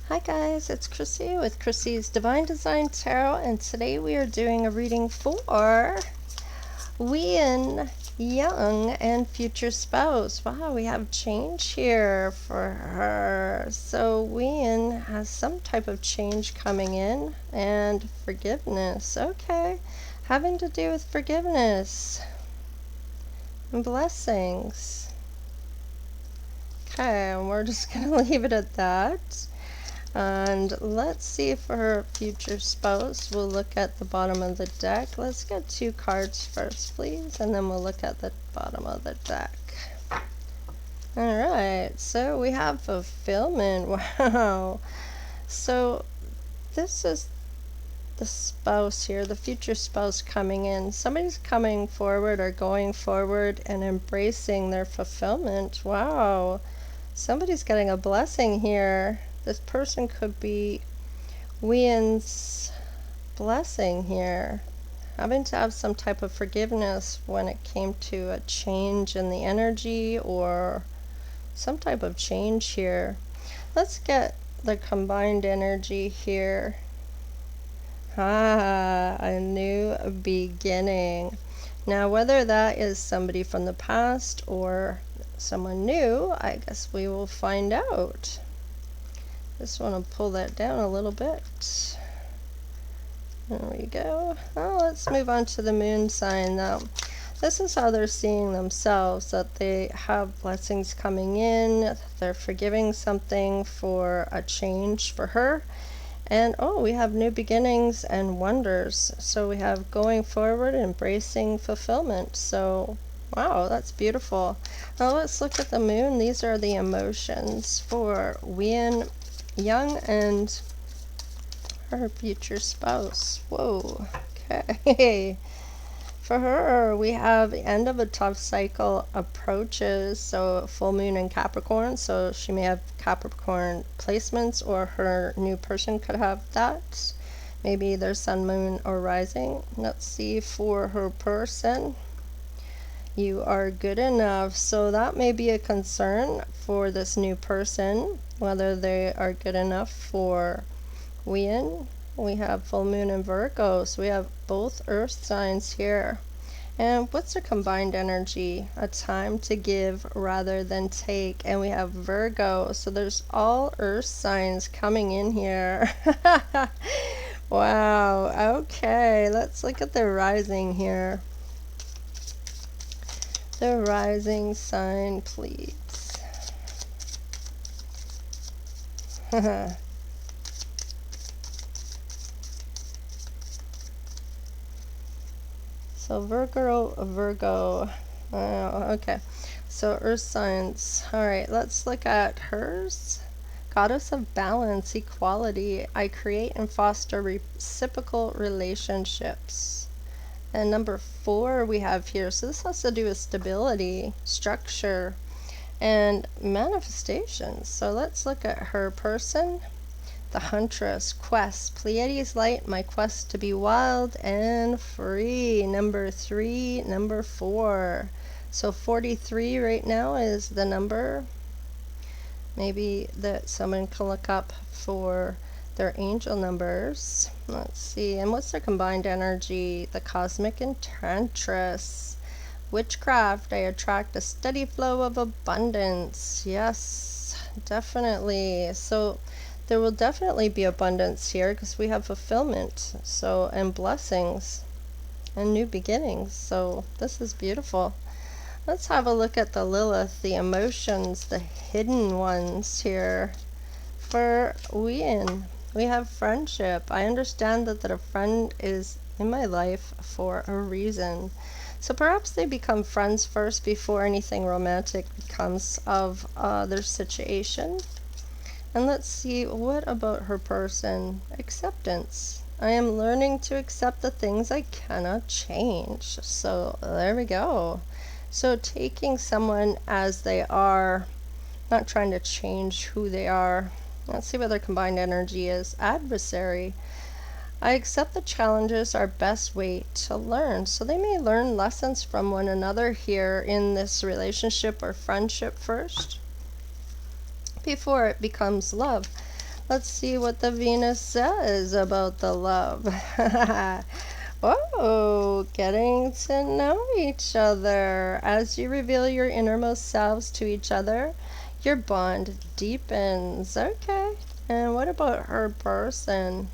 Hi guys, it's Chrissie with Chrissie's Divine Design Tarot, and today we are doing a reading for Wien, Young and Future Spouse. Wow, we have change here for her. So Wien has some type of change coming in, and forgiveness. Okay, having to do with forgiveness and blessings. Okay, and we're just going to leave it at that. And let's see for her future spouse. We'll look at the bottom of the deck. Let's get 2 cards first, please, and then we'll look at the bottom of the deck. Alright, so we have fulfillment. Wow. So this is the spouse here, the future spouse coming in. Somebody's coming forward or going forward and embracing their fulfillment. Wow. Somebody's getting a blessing here. This person could be Wien's blessing here. Having to have some type of forgiveness when it came to a change in the energy or some type of change here. Let's get the combined energy here. A new beginning. Now, whether that is somebody from the past or someone new, I guess we will find out. Just want to pull that down a little bit. There we go. Oh, let's move on to the moon sign now. This is how they're seeing themselves, that they have blessings coming in, they're forgiving something for a change for her. And oh, we have new beginnings and wonders. So we have going forward, embracing fulfillment. So wow, that's beautiful. Now let's look at the moon. These are the emotions for Wien, Young and her future spouse. Whoa, okay. For her, we have the end of a tough cycle approaches, so full moon in Capricorn, so she may have Capricorn placements, or her new person could have that. Maybe their sun, moon, or rising. Let's see for her person. You are good enough. So that may be a concern for this new person, whether they are good enough for Wien. We have full moon in Virgo, so we have both earth signs here. And what's the combined energy? A time to give rather than take. And we have Virgo, so there's all earth signs coming in here. Wow, okay, let's look at the rising here. The rising sign, please. So Virgo. Okay. So earth signs. All right, let's look at hers. Goddess of balance, equality. I create and foster reciprocal relationships. And number 4 we have here. So this has to do with stability, structure, and manifestations. So let's look at her person. The Huntress, quest, Pleiades light, my quest to be wild and free. Number 3, number 4. So 43 right now is the number. Maybe that someone can look up for their angel numbers. Let's see. And what's their combined energy? The cosmic enchantress. Witchcraft. I attract a steady flow of abundance. Yes, definitely. So there will definitely be abundance here because we have fulfillment, so, and blessings and new beginnings. So this is beautiful. Let's have a look at the Lilith, the emotions, the hidden ones here. For Wien, we have friendship. I understand that a friend is in my life for a reason. So perhaps they become friends first before anything romantic becomes of their situation. And let's see, what about her person? Acceptance. I am learning to accept the things I cannot change. So there we go. So taking someone as they are, not trying to change who they are. Let's see what their combined energy is. Adversary. I accept the challenges are best way to learn. So they may learn lessons from one another here in this relationship or friendship first, before it becomes love. Let's see what the Venus says about the love. Whoa, getting to know each other. As you reveal your innermost selves to each other, your bond deepens. Okay. And what about her person?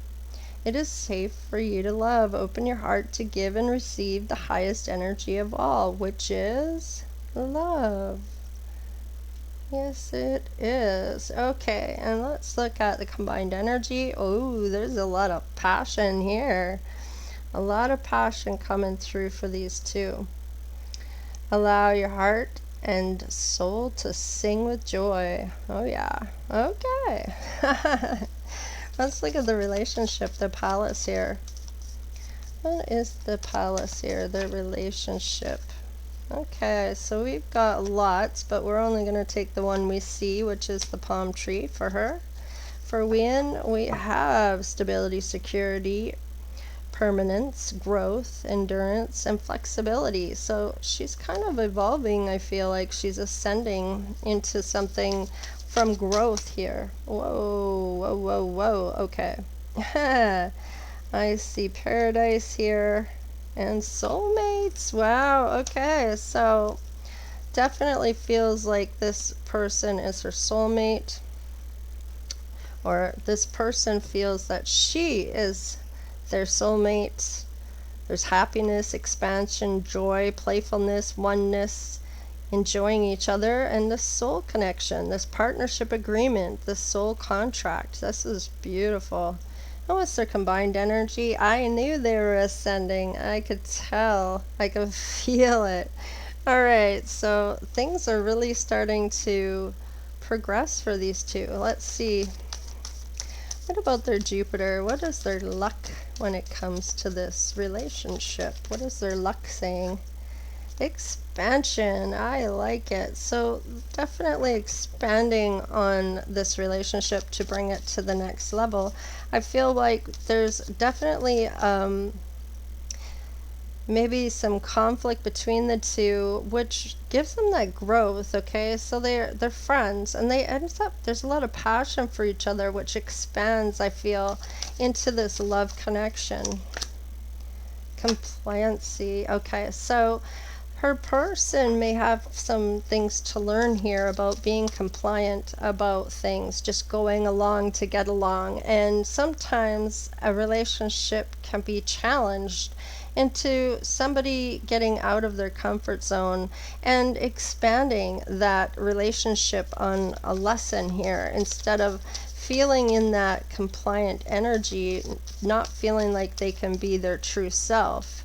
It is safe for you to love. Open your heart to give and receive the highest energy of all, which is love. Yes, it is. Okay, and let's look at the combined energy. Oh, there's a lot of passion here. A lot of passion coming through for these two. Allow your heart and soul to sing with joy. Oh, yeah. Okay. Let's look at the relationship, the palace here. What is the palace here, the relationship? Okay, so we've got lots, but we're only going to take the one we see, which is the palm tree for her. For Wien, we have stability, security, permanence, growth, endurance, and flexibility. So she's kind of evolving. I feel like she's ascending into something from growth here. Whoa, whoa, whoa, whoa. Okay. I see paradise here and soulmates. Wow. Okay. So definitely feels like this person is her soulmate, or this person feels that she is their soulmate. There's happiness, expansion, joy, playfulness, oneness, enjoying each other, and this soul connection, this partnership agreement, this soul contract. This is beautiful. And what's their combined energy? I knew they were ascending. I could tell. I could feel it. All right, so things are really starting to progress for these two. Let's see. What about their Jupiter? What is their luck when it comes to this relationship? What is their luck saying? Expansion. I like it. So definitely expanding on this relationship to bring it to the next level. I feel like there's definitely maybe some conflict between the two, which gives them that growth. Okay, so they're friends, and they end up, there's a lot of passion for each other, which expands, I feel, into this love connection. Compliancy. Okay, so her person may have some things to learn here about being compliant about things, just going along to get along. And sometimes a relationship can be challenged into somebody getting out of their comfort zone and expanding that relationship on a lesson here, instead of feeling in that compliant energy, not feeling like they can be their true self,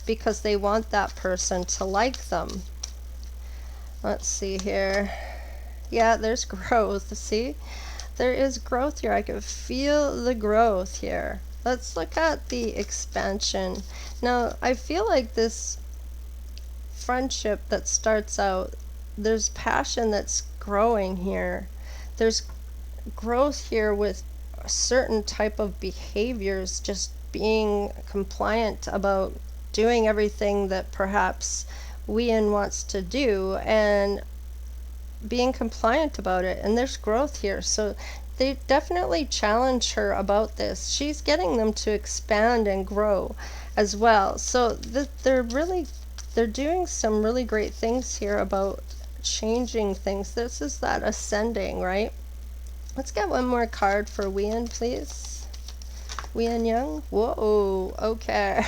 because they want that person to like them. Let's see here. Yeah, there's growth. See? There is growth here. I can feel the growth here. Let's look at the expansion. Now, I feel like this friendship that starts out, there's passion that's growing here. There's growth here with a certain type of behaviors, just being compliant about doing everything that perhaps Wien wants to do, and being compliant about it. And there's growth here. So they definitely challenge her about this. She's getting them to expand and grow as well. So they're doing some really great things here about changing things. This is that ascending, right? Let's get one more card for Wien, please. Wien Young. Whoa, okay.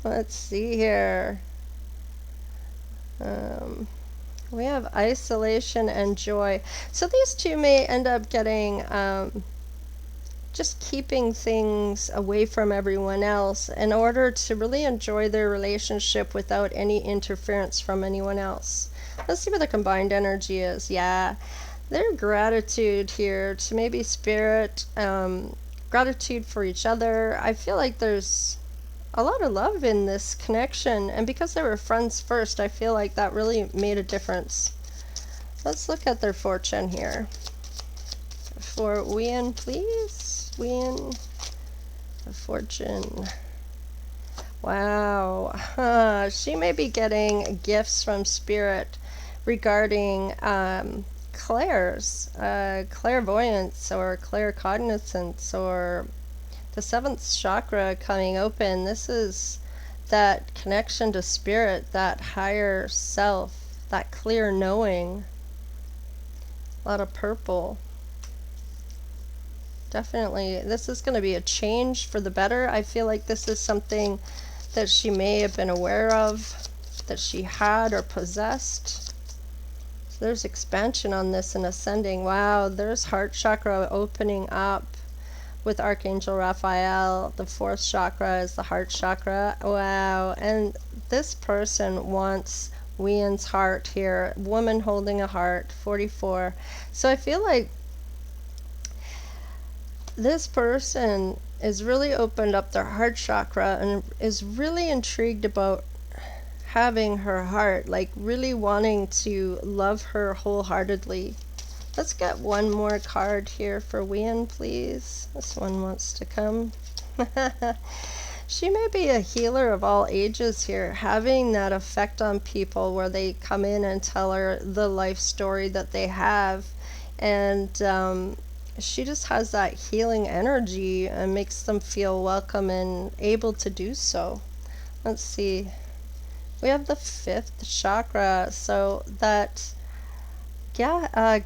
Let's see here. We have isolation and joy. So these two may end up getting just keeping things away from everyone else in order to really enjoy their relationship without any interference from anyone else. Let's see what the combined energy is. Yeah, their gratitude here to maybe spirit, gratitude for each other. I feel like there's a lot of love in this connection, and because they were friends first, I feel like that really made a difference. Let's look at their fortune here. For Wien, please. Wien, the fortune. Wow. She may be getting gifts from spirit regarding clairs, clairvoyance or claircognizance, or the seventh chakra coming open. This is that connection to spirit, that higher self, that clear knowing. A lot of purple. Definitely, this is going to be a change for the better. I feel like this is something that she may have been aware of, that she had or possessed. So there's expansion on this and ascending. Wow, there's heart chakra opening up with Archangel Raphael. The fourth chakra is the heart chakra. Wow, and this person wants Wian's heart here. Woman holding a heart, 44. So I feel like this person is really opened up their heart chakra and is really intrigued about having her heart, like really wanting to love her wholeheartedly. Let's get one more card here for Wian, please. This one wants to come. She may be a healer of all ages here, having that effect on people where they come in and tell her the life story that they have, and she just has that healing energy and makes them feel welcome and able to do so. Let's see. We have the fifth chakra, so that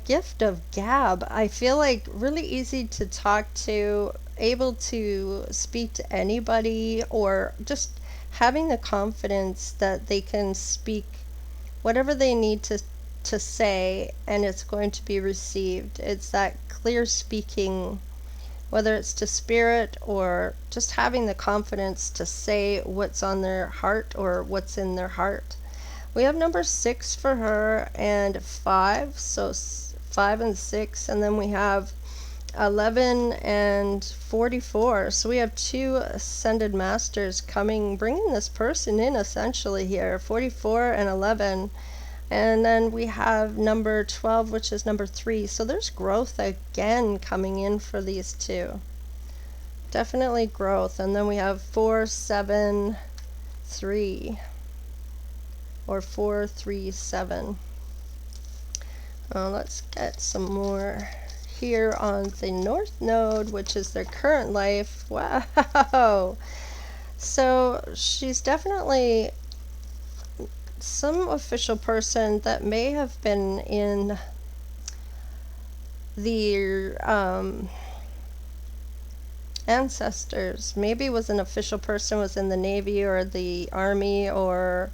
gift of gab. I feel like really easy to talk to, able to speak to anybody, or just having the confidence that they can speak whatever they need to say, and it's going to be received. It's that clear speaking, whether it's to spirit or just having the confidence to say what's on their heart or what's in their heart. We have number 6 for her and 5, so 5 and 6, and then we have 11 and 44. So we have 2 ascended masters coming, bringing this person in essentially here, 44 and 11. And then we have number 12, which is number 3. So there's growth again coming in for these two. Definitely growth. And then we have 4, 7, 3. Or 4, 3, 7. Let's get some more here on the North Node, which is their current life. Wow! So she's definitely some official person that may have been in the ancestors. Maybe was an official person, was in the Navy or the Army or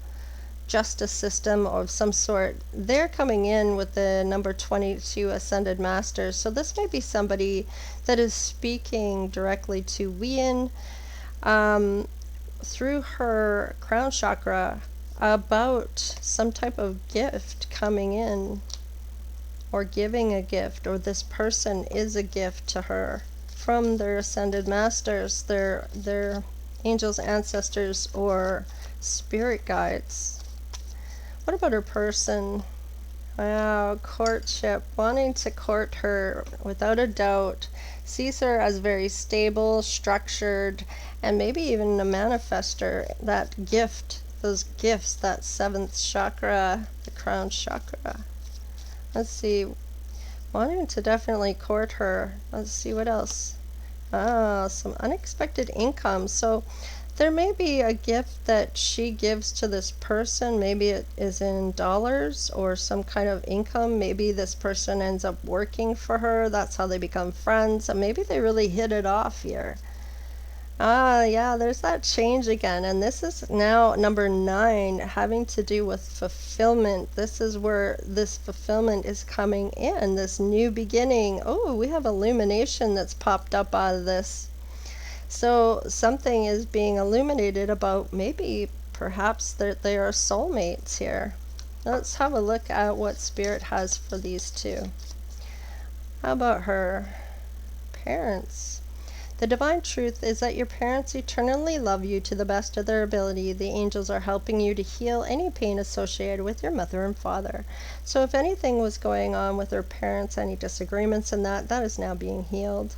justice system of some sort. They're coming in with the number 22 ascended masters. So this may be somebody that is speaking directly to Wian through her crown chakra about some type of gift coming in, or giving a gift, or this person is a gift to her from their ascended masters, their angels, ancestors, or spirit guides. What about her person? Wow, courtship, wanting to court her without a doubt, sees her as very stable, structured, and maybe even a manifester. That gift, those gifts, that 7th chakra, the crown chakra. Let's see, wanting to definitely court her. Let's see what else. Some unexpected income. So there may be a gift that she gives to this person. Maybe it is in dollars or some kind of income. Maybe this person ends up working for her. That's how they become friends. And maybe they really hit it off here. Yeah, there's that change again. And this is now number 9, having to do with fulfillment. This is where this fulfillment is coming in, this new beginning. Oh, we have illumination that's popped up out of this. So something is being illuminated about maybe, perhaps, that they are soulmates here. Let's have a look at what Spirit has for these two. How about her parents? The divine truth is that your parents eternally love you to the best of their ability. The angels are helping you to heal any pain associated with your mother and father. So if anything was going on with her parents, any disagreements in that is now being healed.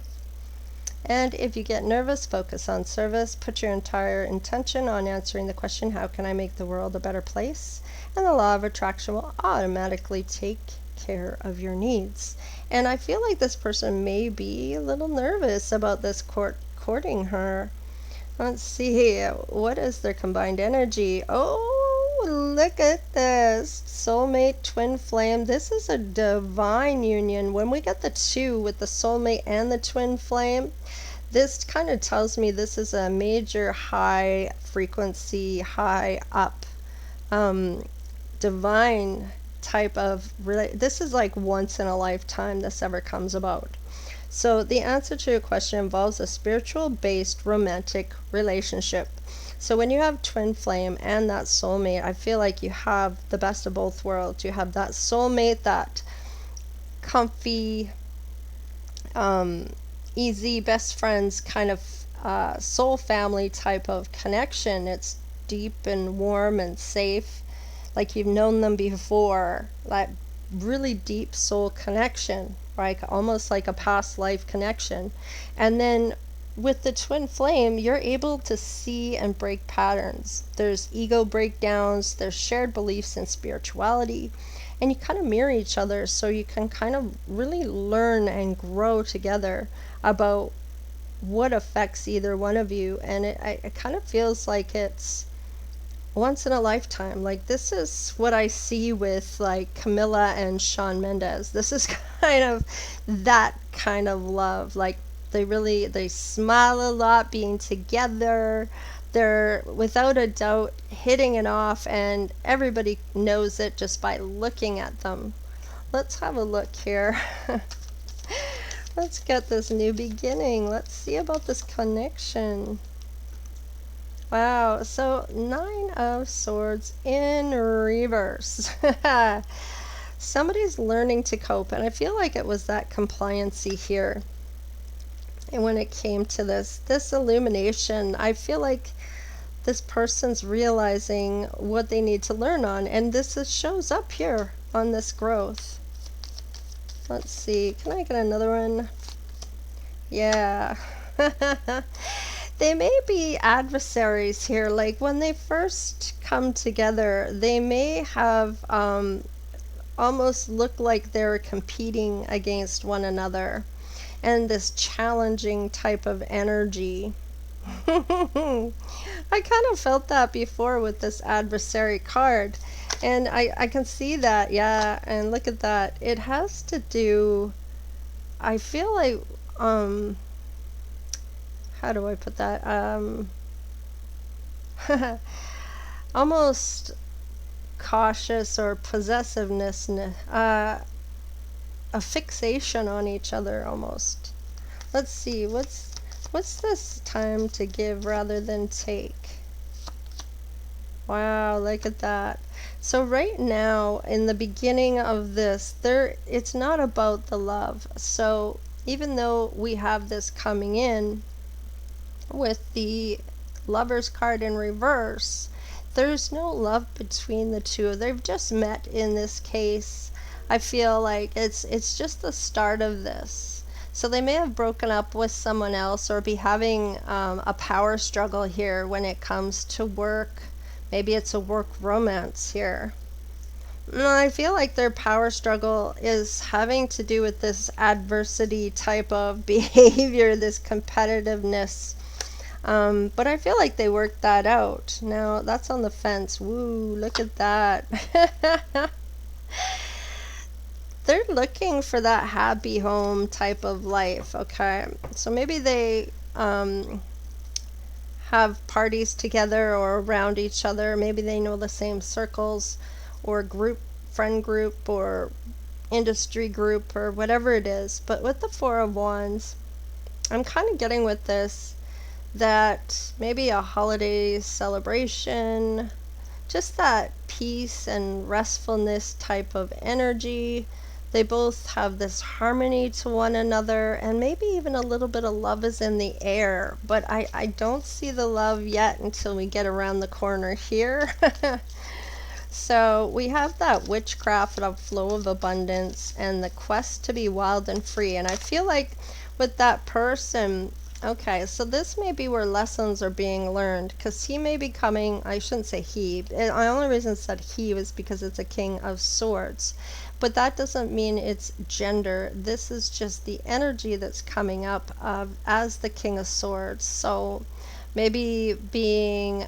And if you get nervous, focus on service. Put your entire intention on answering the question, how can I make the world a better place? And the law of attraction will automatically take care of your needs. And I feel like this person may be a little nervous about this courting her. Let's see, what is their combined energy? Oh, look at this. Soulmate, twin flame. This is a divine union. When we get the 2 with the soulmate and the twin flame, this kind of tells me this is a major high frequency, high up, divine type of, this is like once in a lifetime this ever comes about. So the answer to your question involves a spiritual based romantic relationship. So when you have twin flame and that soulmate, I feel like you have the best of both worlds. You have that soulmate, that comfy, easy best friends kind of soul family type of connection. It's deep and warm and safe, like you've known them before, that really deep soul connection, right? Almost like a past life connection. And then with the twin flame, you're able to see and break patterns. There's ego breakdowns, there's shared beliefs in spirituality, and you kind of mirror each other, so you can kind of really learn and grow together about what affects either one of you. And it kind of feels like it's once in a lifetime. Like, this is what I see with like Camilla and Shawn Mendes. This is kind of that kind of love. Like, they smile a lot being together. They're without a doubt hitting it off, and everybody knows it just by looking at them. Let's have a look here. Let's get this new beginning. Let's see about this connection. Wow, so 9 of Swords in reverse. Somebody's learning to cope, and I feel like it was that compliancy here. And when it came to this illumination, I feel like this person's realizing what they need to learn on, and shows up here on this growth. Let's see, can I get another one? Yeah. They may be adversaries here. Like, when they first come together, they may have almost looked like they're competing against one another, and this challenging type of energy. I kind of felt that before with this adversary card, and I can see that, yeah. And look at that. It has to do, I feel like, how do I put that? Almost cautious or possessiveness, a fixation on each other almost. Let's see, what's this time to give rather than take? Wow, look at that. So right now, in the beginning of this, it's not about the love. So even though we have this coming in with the Lover's card in reverse, there's no love between the two. They've just met in this case. I feel like it's just the start of this. So they may have broken up with someone else, or be having a power struggle here when it comes to work. Maybe it's a work romance here. I feel like their power struggle is having to do with this adversity type of behavior, this competitiveness. But I feel like they worked that out. Now, that's on the fence. Woo, look at that. They're looking for that happy home type of life, okay? So maybe they have parties together or around each other. Maybe they know the same circles or friend group or industry group or whatever it is. But with the Four of Wands, I'm kind of getting with this that maybe a holiday celebration, just that peace and restfulness type of energy. They both have this harmony to one another, and maybe even a little bit of love is in the air, but I don't see the love yet until we get around the corner here. So we have that witchcraft of flow of abundance and the quest to be wild and free. And I feel like with that person, okay, so this may be where lessons are being learned, because he may be coming, I shouldn't say he, the only reason I said he was because it's a King of Swords. but that doesn't mean it's gender. This is just the energy that's coming up as the King of Swords. So maybe being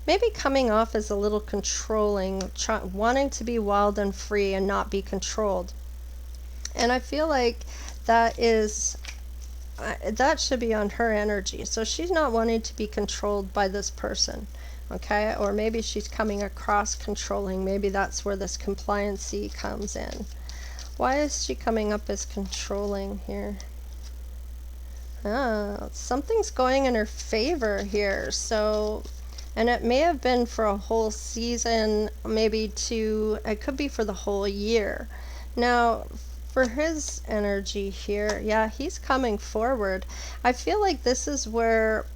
maybe coming off as a little controlling, wanting to be wild and free and not be controlled. And I feel like that is that should be on her energy. So she's not wanting to be controlled by this person, okay? Or maybe she's coming across controlling. Maybe that's where this compliancy comes in. Why is she coming up as controlling here? Something's going in her favor here. So, and it may have been for a whole season, maybe two, it could be for the whole year. Now, for his energy here, yeah, he's coming forward. I feel like this is where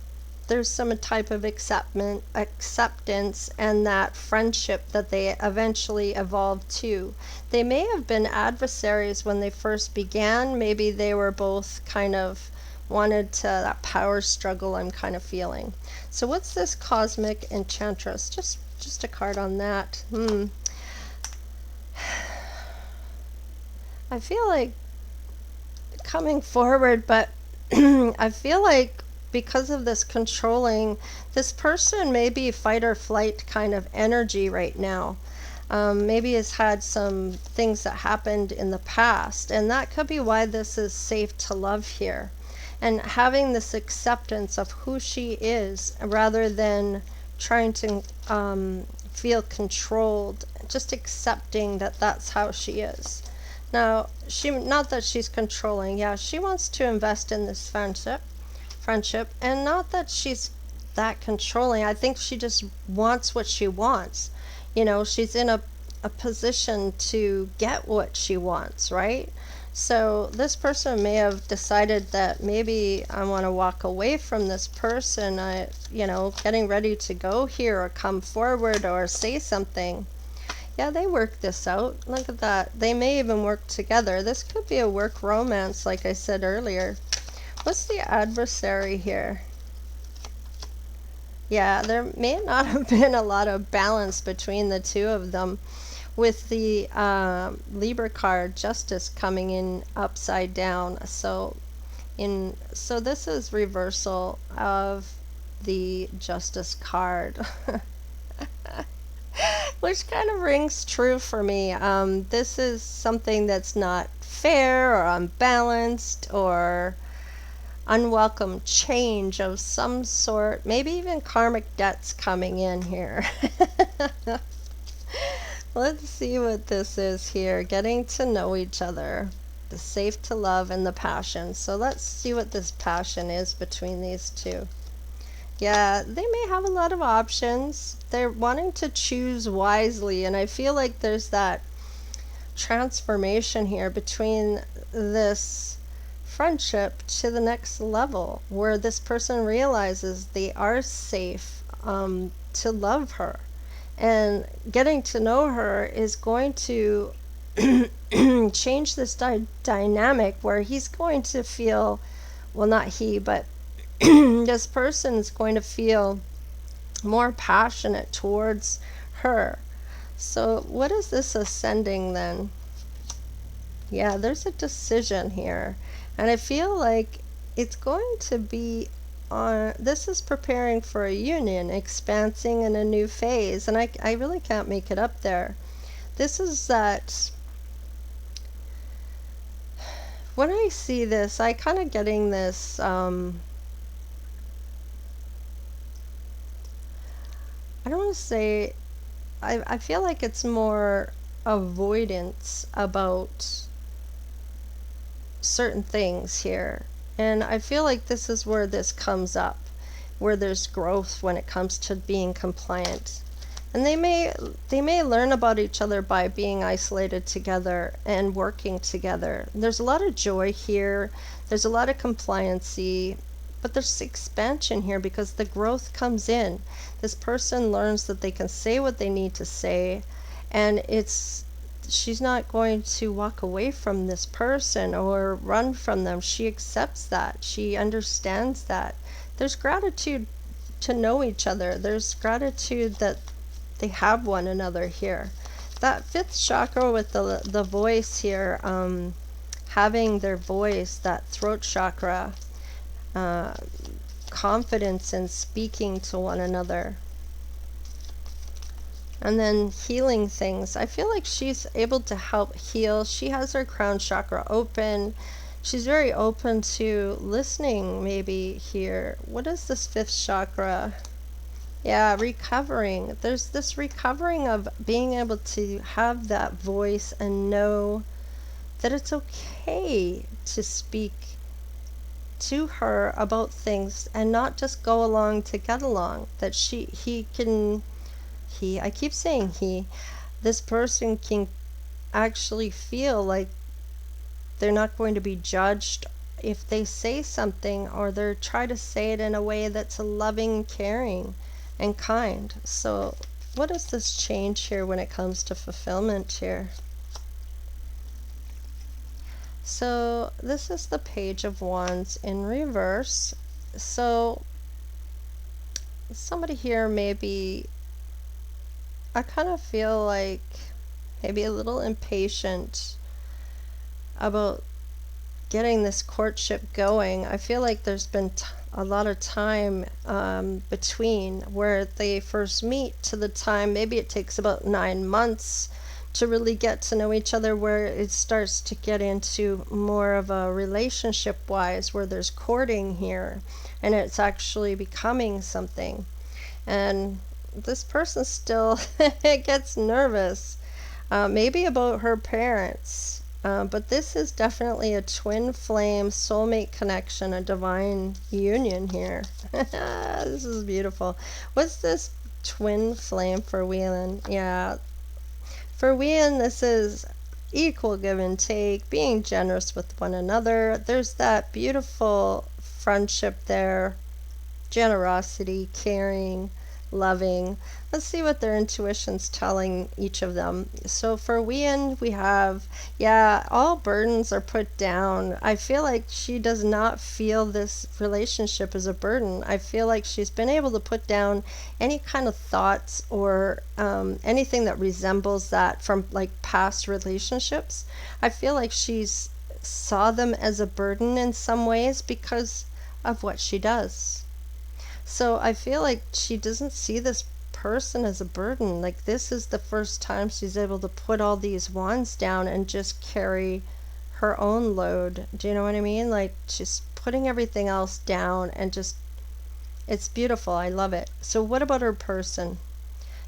there's some type of acceptance and that friendship that they eventually evolved to. They may have been adversaries when they first began. Maybe they were both kind of wanted to that power struggle I'm kind of feeling. So what's this cosmic enchantress? Just a card on that. I feel like coming forward, but I feel like because of this controlling, this person may be fight or flight kind of energy right now. Maybe has had some things that happened in the past, and that could be why this is safe to love here. And having this acceptance of who she is rather than trying to feel controlled, just accepting that that's how she is. Now, not that she's controlling, yeah, she wants to invest in this friendship, and not that she's that controlling. I think she just wants what she wants. You know, she's in a position to get what she wants, right? So this person may have decided that maybe I want to walk away from this person, getting ready to go here or come forward or say something. Yeah, they work this out. Look at that. They may even work together. This could be a work romance, like I said earlier. What's the adversary here? Yeah, there may not have been a lot of balance between the two of them, with the Libra card, Justice, coming in upside down. So this is reversal of the Justice card. Which kind of rings true for me. This is something that's not fair or unbalanced or unwelcome change of some sort. Maybe even karmic debts coming in here. Let's see what this is here. Getting to know each other. The safe to love and the passion. So let's see what this passion is between these two. Yeah, they may have a lot of options. They're wanting to choose wisely, and I feel like there's that transformation here between this friendship to the next level, where this person realizes they are safe to love her. And getting to know her is going to change this dynamic where he's going to feel, well, not he, but this person is going to feel more passionate towards her. So what is this ascending then? Yeah, there's a decision here. And I feel like it's going to be on, this is preparing for a union, expansing in a new phase. And I really can't make it up there. This is that, when I see this, I kind of getting this, I don't want to say, I feel like it's more avoidance about certain things here. And I feel like this is where this comes up, where there's growth when it comes to being compliant. And they may learn about each other by being isolated together and working together. There's a lot of joy here. There's a lot of compliancy. But there's expansion here because the growth comes in. This person learns that they can say what they need to say, and she's not going to walk away from this person or run from them. She accepts that. She understands that. There's gratitude to know each other. There's gratitude that they have one another here. That fifth chakra with the voice here, having their voice, that throat chakra, confidence in speaking to one another, and then healing things. I feel like she's able to help heal. She has her crown chakra open. She's very open to listening, maybe here. What is this fifth chakra? Yeah, recovering. There's this recovering of being able to have that voice and know that it's okay to speak to her about things and not just go along to get along. That I keep saying this person can actually feel like they're not going to be judged if they say something, or they're try to say it in a way that's loving, caring, and kind. So what is this change here when it comes to fulfillment here? So this is the Page of Wands in reverse. So somebody here maybe, I kind of feel like maybe a little impatient about getting this courtship going. I feel like there's been a lot of time between where they first meet to the time, maybe it takes about 9 months to really get to know each other, where it starts to get into more of a relationship wise, where there's courting here and it's actually becoming something. And this person still gets nervous, maybe about her parents. But this is definitely a twin flame soulmate connection, a divine union here. This is beautiful. What's this twin flame for Whelan? Yeah, for Whelan, this is equal give and take, being generous with one another. There's that beautiful friendship there, generosity, caring, loving. Let's see what their intuition's telling each of them. So for Whelan, we have, yeah, all burdens are put down. I feel like she does not feel this relationship as a burden. I feel like she's been able to put down any kind of thoughts or anything that resembles that from like past relationships. I feel like she's saw them as a burden in some ways because of what she does. So I feel like she doesn't see this person as a burden. Like, this is the first time she's able to put all these wands down and just carry her own load. Do you know what I mean? Like, just putting everything else down and just, it's beautiful. I love it. So what about her person?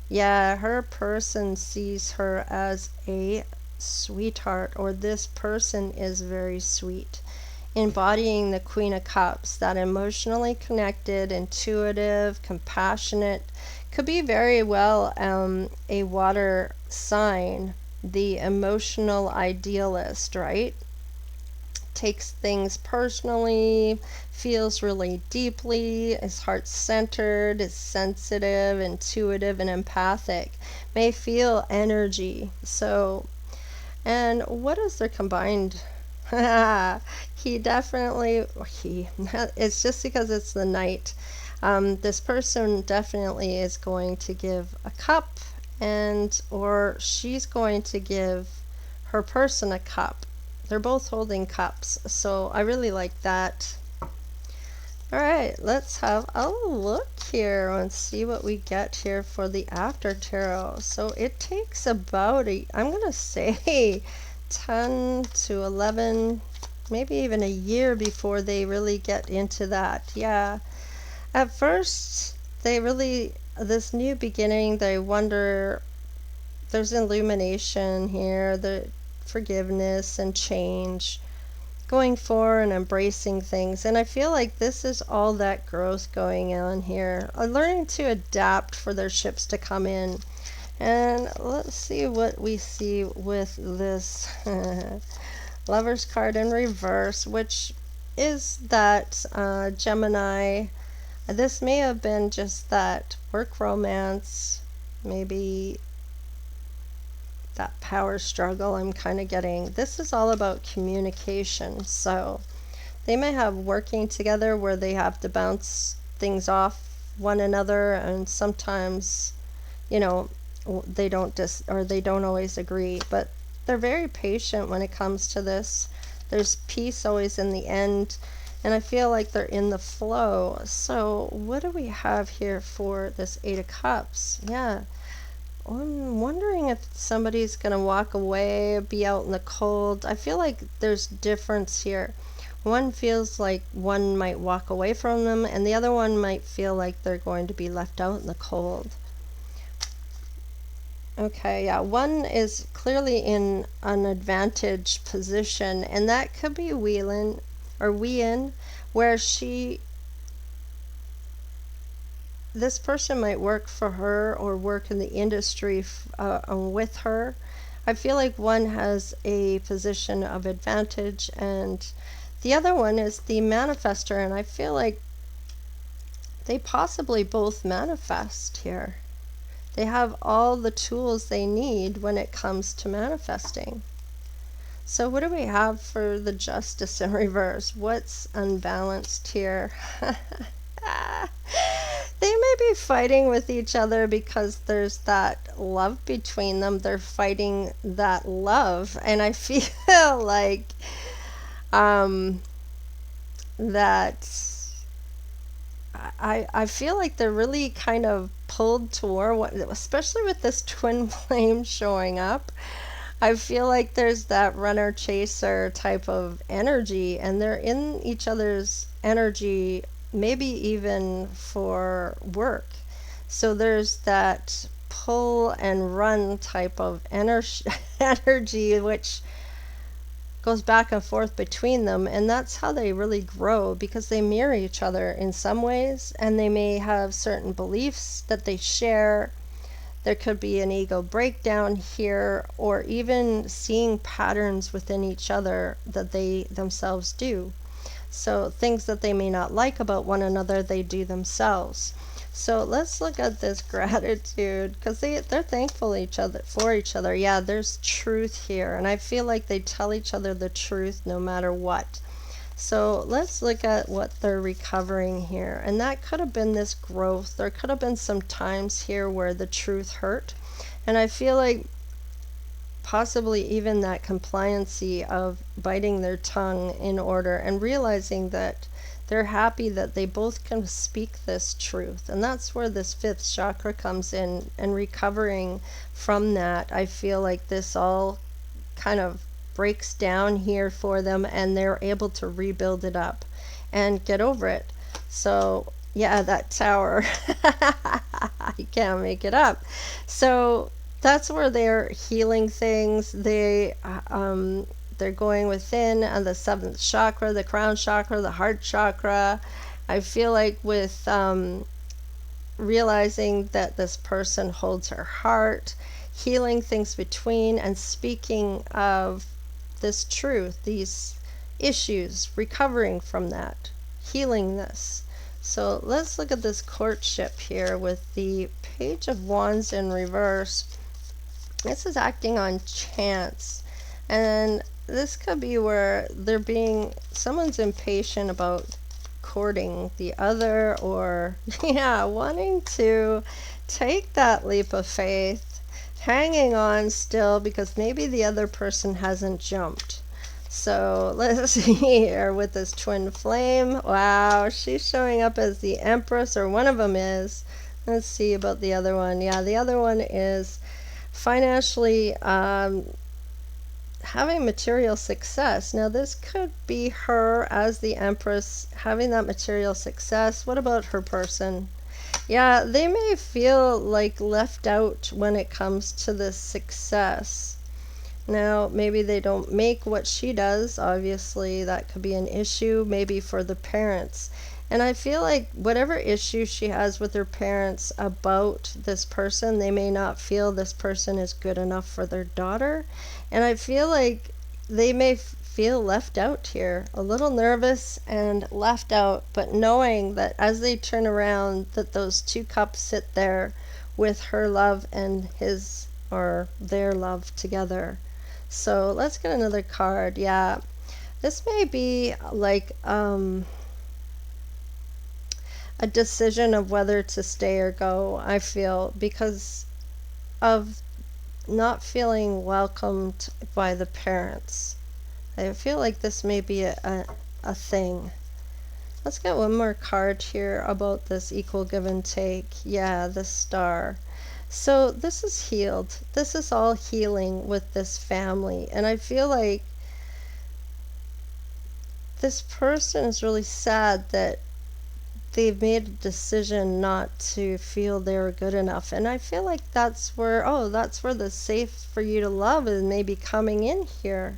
Yeah, her person sees her as a sweetheart, or this person is very sweet, embodying the Queen of Cups, that emotionally connected, intuitive, compassionate, could be very well a water sign, the emotional idealist, right? Takes things personally, feels really deeply, is heart-centered, is sensitive, intuitive, and empathic, may feel energy. So, and what is their combined? He definitely, it's just because it's the Knight. This person definitely is going to give a cup, and or she's going to give her person a cup. They're both holding cups, so I really like that. All right, let's have a look here and see what we get here for the after tarot. So it takes about I'm gonna say 10 to 11, maybe even a year before they really get into that. Yeah, at first they really, this new beginning, they wonder, there's illumination here, the forgiveness and change, going forward and embracing things. And I feel like this is all that growth going on here, learning to adapt for their ships to come in. And let's see what we see with this Lover's card in reverse, which is that Gemini. This may have been just that work romance, maybe that power struggle I'm kind of getting. This is all about communication. So they may have working together where they have to bounce things off one another, and sometimes, you know, they don't or they don't always agree, but they're very patient when it comes to this. There's peace always in the end, and I feel like they're in the flow. So what do we have here for this Eight of Cups? Yeah, I'm wondering if somebody's going to walk away, be out in the cold. I feel like there's difference here. One feels like one might walk away from them, and the other one might feel like they're going to be left out in the cold. Okay, yeah, one is clearly in an advantage position, and that could be Whelan or Wien, where this person might work for her or work in the industry with her. I feel like one has a position of advantage, and the other one is the manifester, and I feel like they possibly both manifest here. They have all the tools they need when it comes to manifesting. So what do we have for the Justice in reverse? What's unbalanced here? They may be fighting with each other because there's that love between them. They're fighting that love. And I feel like that I feel like they're really kind of pulled toward what, especially with this twin flame showing up. I feel like there's that runner chaser type of energy, and they're in each other's energy, maybe even for work. So there's that pull and run type of energy which goes back and forth between them, and that's how they really grow, because they mirror each other in some ways, and they may have certain beliefs that they share. There could be an ego breakdown here, or even seeing patterns within each other that they themselves do. So things that they may not like about one another, they do themselves. So let's look at this gratitude, because they're thankful for each other. Yeah, there's truth here, and I feel like they tell each other the truth no matter what. So let's look at what they're recovering here. And that could have been this growth. There could have been some times here where the truth hurt. And I feel like possibly even that compliancy of biting their tongue in order and realizing that they're happy that they both can speak this truth. And that's where this fifth chakra comes in, and recovering from that. I feel like this all kind of breaks down here for them, and they're able to rebuild it up and get over it. So yeah, that tower, you can't make it up. So that's where they're healing things. They're going within, and the seventh chakra, the crown chakra, the heart chakra. I feel like with realizing that this person holds her heart, healing things between, and speaking of this truth, these issues, recovering from that, healing this. So let's look at this courtship here with the Page of Wands in reverse. This is acting on chance, and this could be where someone's impatient about courting the other, or yeah, wanting to take that leap of faith, hanging on still because maybe the other person hasn't jumped. So let's see here with this twin flame. Wow, she's showing up as the Empress, or one of them is. Let's see about the other one. Yeah, the other one is financially having material success. Now this could be her as the Empress having that material success. What about her person? Yeah, they may feel like left out when it comes to this success. Now, maybe they don't make what she does. Obviously, that could be an issue, maybe for the parents. And I feel like whatever issue she has with her parents about this person, they may not feel this person is good enough for their daughter. And I feel like they may feel left out here, a little nervous and left out, but knowing that as they turn around, that those two cups sit there with her love and his or their love together. So let's get another card. Yeah, this may be like a decision of whether to stay or go, I feel, because of not feeling welcomed by the parents. I feel like this may be a thing. Let's get one more card here about this equal give and take. Yeah, the Star. So this is healed. This is all healing with this family. And I feel like this person is really sad that they've made a decision not to feel they're good enough. And I feel like that's where, oh, that's where the safe for you to love is maybe coming in here.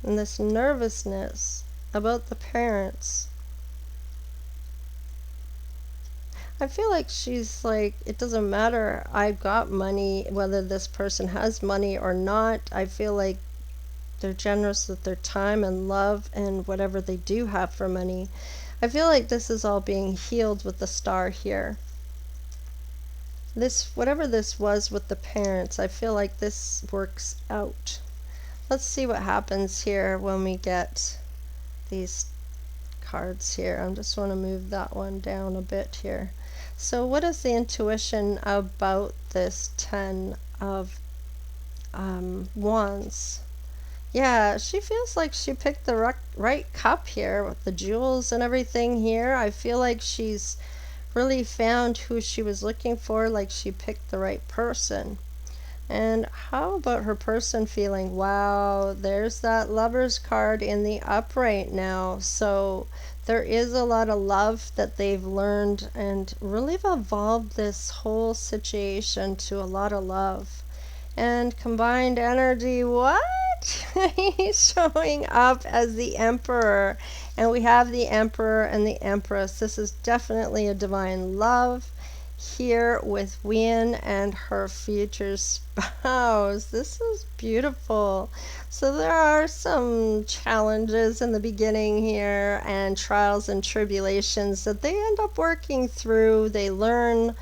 And this nervousness about the parents. I feel like she's like, it doesn't matter, I've got money, whether this person has money or not. I feel like they're generous with their time and love and whatever they do have for money. I feel like this is all being healed with the Star here. This, whatever this was with the parents, I feel like this works out. Let's see what happens here when we get these cards here. I just want to move that one down a bit here. So what is the intuition about this 10 of Wands? Yeah, she feels like she picked the right cup here with the jewels and everything here. I feel like she's really found who she was looking for, like she picked the right person. And how about her person feeling? Wow, there's that Lover's card in the upright now. So there is a lot of love that they've learned and really evolved this whole situation to a lot of love. And combined energy, what? He's showing up as the Emperor. And we have the Emperor and the Empress. This is definitely a divine love here with Wynn and her future spouse. This is beautiful. So there are some challenges in the beginning here and trials and tribulations that they end up working through. They learn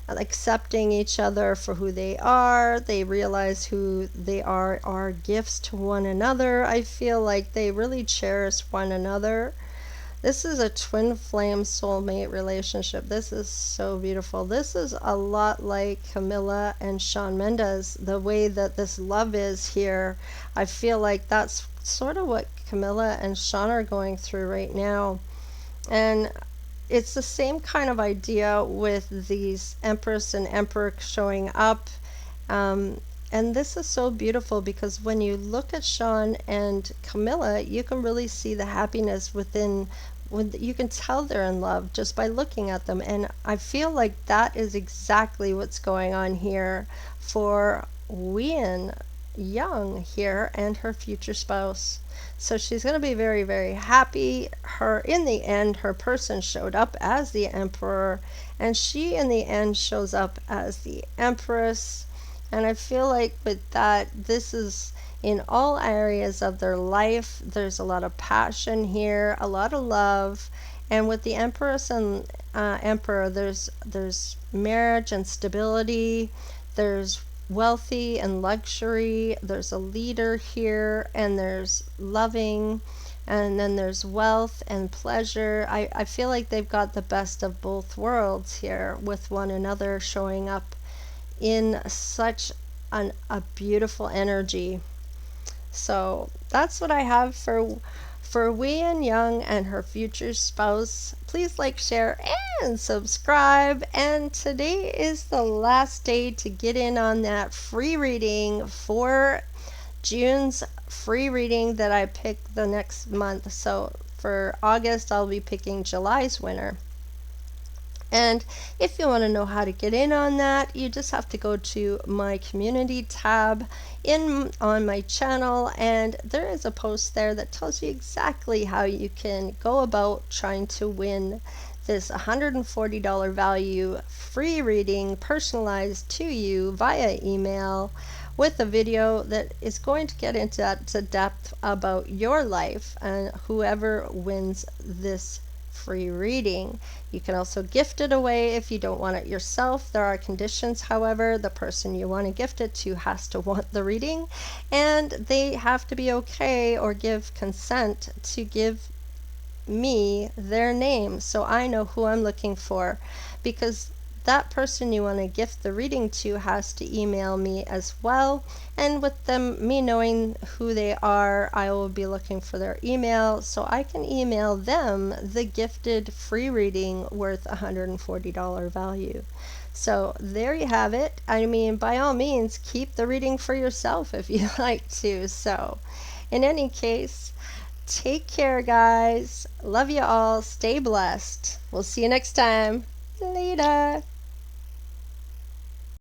accepting each other for who they are. They realize who they are gifts to one another. I feel like they really cherish one another. This is a twin flame soulmate relationship. This is so beautiful. This is a lot like Camila and Shawn Mendes, the way that this love is here. I feel like that's sort of what Camila and Shawn are going through right now. And it's the same kind of idea with these Empress and Emperor showing up. And this is so beautiful because when you look at Shawn and Camila, you can really see the happiness within. You can tell they're in love just by looking at them. And I feel like that is exactly what's going on here for Wynn Young here and her future spouse. So she's going to be very, very happy. In the end, her person showed up as the Emperor, and she in the end shows up as the Empress. And I feel like with that, this is in all areas of their life. There's a lot of passion here, a lot of love. And with the Empress and Emperor, there's marriage and stability. There's wealthy and luxury. There's a leader here, and there's loving. And then there's wealth and pleasure. I feel like they've got the best of both worlds here with one another showing up in such a beautiful energy. So that's what I have for Wynn Young and her future spouse. Please like, share, and subscribe. And today is the last day to get in on that free reading for June's free reading that I picked the next month. So for August, I'll be picking July's winner. And if you want to know how to get in on that, you just have to go to my community tab on my channel, and there is a post there that tells you exactly how you can go about trying to win this $140 value free reading personalized to you via email with a video that is going to get into depth about your life and whoever wins this free reading. You can also gift it away if you don't want it yourself. There are conditions, however. The person you want to gift it to has to want the reading, and they have to be okay or give consent to give me their name so I know who I'm looking for, because that person you want to gift the reading to has to email me as well. And with me knowing who they are, I will be looking for their email so I can email them the gifted free reading worth $140 value. So there you have it. I mean, by all means, keep the reading for yourself if you like to. So in any case, take care, guys. Love you all. Stay blessed. We'll see you next time. Later.